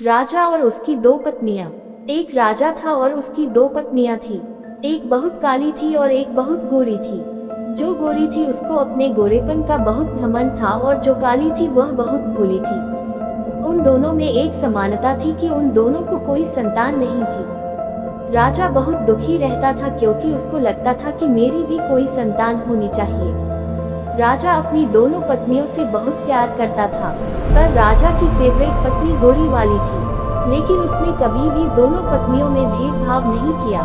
राजा और उसकी दो पत्नियां। एक राजा था और उसकी दो पत्नियां थी। एक बहुत काली थी और एक बहुत गोरी थी। जो गोरी थी उसको अपने गोरेपन का बहुत घमंड था और जो काली थी वह बहुत भोली थी। उन दोनों में एक समानता थी कि उन दोनों को कोई संतान नहीं थी। राजा बहुत दुखी रहता था क्योंकि उसको लगता था कि मेरी भी कोई संतान होनी चाहिए। राजा अपनी दोनों पत्नियों से बहुत प्यार करता था, पर राजा की फेवरेट पत्नी गोरी वाली थी। लेकिन उसने कभी भी दोनों पत्नियों में भेदभाव नहीं किया।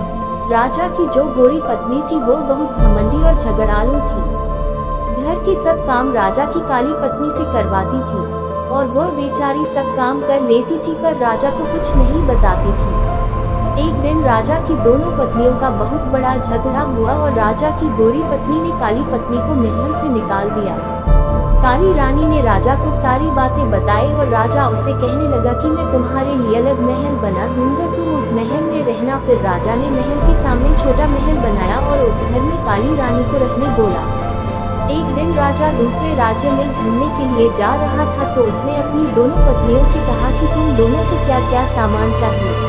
राजा की जो गोरी पत्नी थी वो बहुत घमंडी और झगड़ालू थी। घर के सब काम राजा की काली पत्नी से करवाती थी और वह बेचारी सब काम कर लेती थी, पर राजा को कुछ नहीं बताती थी। एक दिन राजा की दोनों पत्नियों का बहुत बड़ा झगड़ा हुआ और राजा की गोरी पत्नी ने काली पत्नी को महल से निकाल दिया। काली रानी ने राजा को सारी बातें बताई और राजा उसे कहने लगा कि मैं तुम्हारे लिए अलग महल बना दूंगा, तुम उस महल में रहना। फिर राजा ने महल के सामने छोटा महल बनाया और उस घर में काली रानी को रखने बोला। एक दिन राजा दूसरे राज्य में घूमने के लिए जा रहा था तो उसने अपनी दोनों पत्नियों से कहा कि तुम दोनों को क्या क्या सामान चाहिए,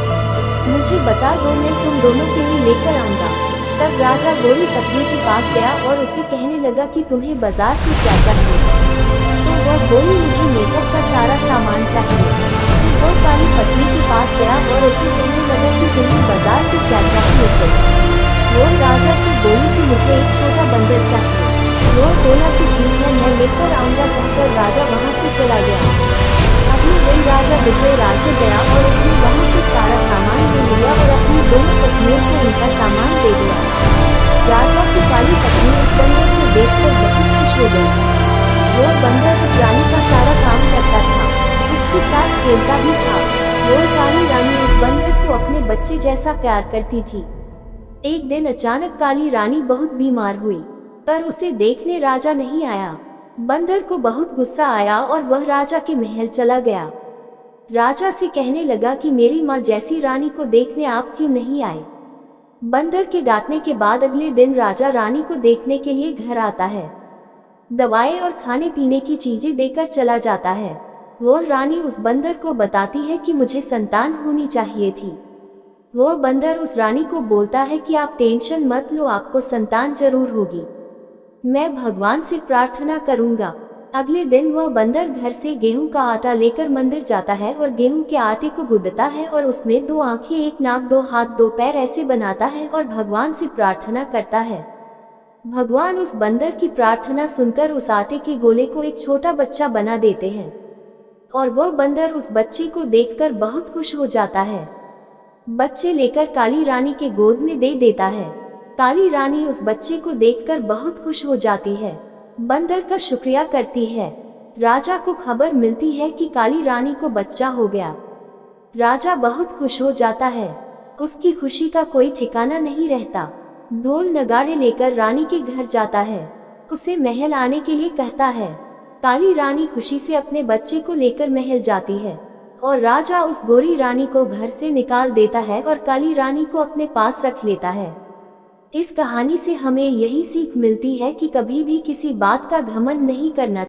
मुझे बता दो, मैं तुम दोनों के लिए लेकर आऊंगा। तब राजा गोरी पत्नी के पास गया और उसे कहने लगा कि तुम्हें बाजार से क्या चाहिए। तो वह बोली, मुझे मेकअप का सारा सामान चाहिए। फिर वह काली पत्नी के पास गया और उसे कहने लगा कि तुम्हें बाजार से क्या चाहिए। वो राजा से बोली कि मुझे एक छोटा बंदर चाहिए। वो बोला कि ठीक है, मैं लेकर आऊंगा। कहकर राजा वहाँ से चला गया। अगले दिन राजा दूसरे राज्य गया और उसने वहाँ से सारा सामान ले लिया और अपनी दोनों पत्नियों को उनका सामान दे दिया। राजा की काली पत्नी उस बंदर को देखकर बहुत खुश हो गई। वो बंदर उस रानी का सारा काम करता था, उसके साथ खेलता भी था। वो काली रानी उस बंदर को अपने बच्चे जैसा प्यार करती थी। एक दिन अचानक काली रानी बहुत बीमार हुई, पर उसे देखने राजा नहीं आया। बंदर को बहुत गुस्सा आया और वह राजा के महल चला गया। राजा से कहने लगा कि मेरी माँ जैसी रानी को देखने आप क्यों नहीं आए। बंदर के डांटने के बाद अगले दिन राजा रानी को देखने के लिए घर आता है। दवाएं और खाने पीने की चीजें देकर चला जाता है। वह रानी उस बंदर को बताती है कि मुझे संतान होनी चाहिए थी। वह बंदर उस रानी को बोलता है कि आप टेंशन मत लो, आपको संतान जरूर होगी, मैं भगवान से प्रार्थना करूंगा। अगले दिन वह बंदर घर से गेहूं का आटा लेकर मंदिर जाता है और गेहूं के आटे को गूंदता है और उसमें 2 आंखें, 1 नाक, 2 हाथ, 2 पैर ऐसे बनाता है और भगवान से प्रार्थना करता है। भगवान उस बंदर की प्रार्थना सुनकर उस आटे के गोले को एक छोटा बच्चा बना देते हैं और वह बंदर उस बच्चे को देखकर बहुत खुश हो जाता है। बच्चे लेकर काली रानी के गोद में दे देता है। काली रानी उस बच्चे को देखकर बहुत खुश हो जाती है, बंदर का शुक्रिया करती है। राजा को खबर मिलती है कि काली रानी को बच्चा हो गया। राजा बहुत खुश हो जाता है, उसकी खुशी का कोई ठिकाना नहीं रहता। ढोल नगाड़े लेकर रानी के घर जाता है, उसे महल आने के लिए कहता है। काली रानी खुशी से अपने बच्चे को लेकर महल जाती है और राजा उस गोरी रानी को घर से निकाल देता है और काली रानी को अपने पास रख लेता है। इस कहानी से हमें यही सीख मिलती है कि कभी भी किसी बात का घमंड नहीं करना